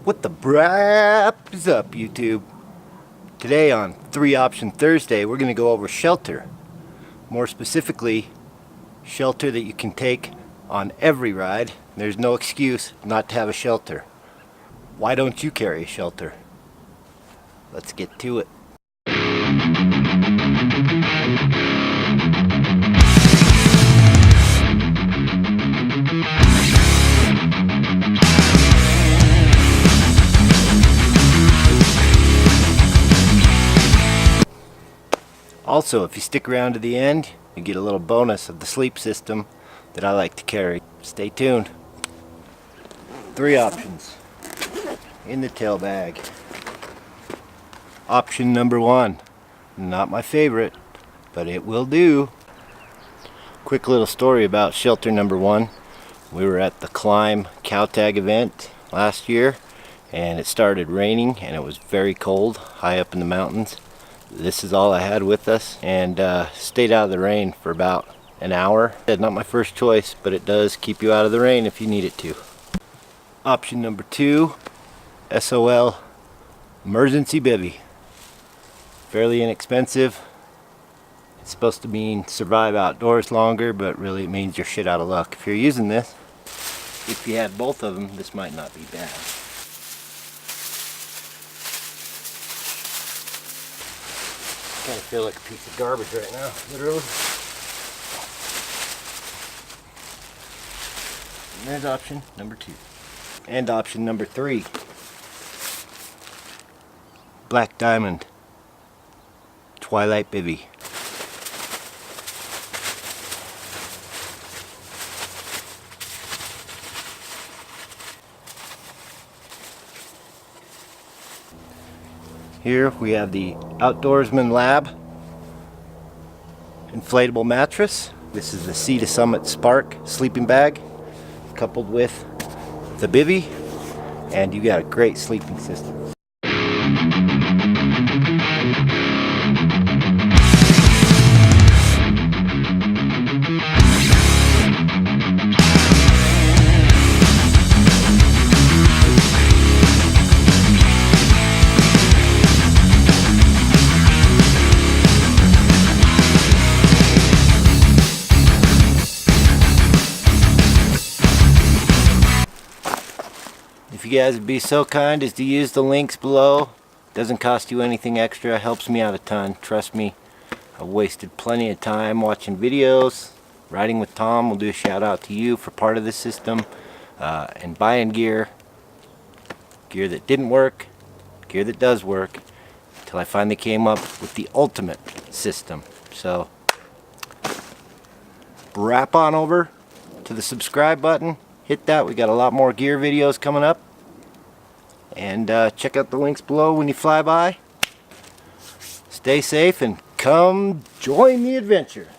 What the brap is up, YouTube? Today on 3 Option Thursday, we're going to go over shelter. More specifically, shelter that you can take on every ride. There's no excuse not to have a shelter. Why don't you carry a shelter? Let's get to it. Also, if you stick around to the end, you get a little bonus of the sleep system that I like to carry. Stay tuned. 3 options in the tail bag. Option number 1, not my favorite, but it will do. Quick little story about shelter number 1. We were at the KLIM cow tag event last year, and it started raining and it was very cold high up in the mountains. This is all I had with us, and stayed out of the rain for about an hour. Not my first choice, but it does keep you out of the rain if you need it to. Option number 2, SOL emergency bivy. Fairly inexpensive. It's supposed to mean survive outdoors longer, but really it means you're shit out of luck. If you're using this, if you had both of them, this might not be bad. I kind of feel like a piece of garbage right now, literally. And there's option number 2. And option number 3. Black Diamond Twilight Bivy. Here we have the Outdoorsman Lab inflatable mattress. This is the Sea to Summit Spark sleeping bag coupled with the bivy, and you got a great sleeping system. If you guys would be so kind as to use the links below, doesn't cost you anything extra, helps me out a ton. Trust me, I've wasted plenty of time watching videos. Riding with Tom will do a shout out to you for part of the system, and buying gear that didn't work, gear that does work, until I finally came up with the ultimate system. So wrap on over to the subscribe button, hit that. We got a lot more gear videos coming up. And check out the links below when you fly by. Stay safe and come join the adventure.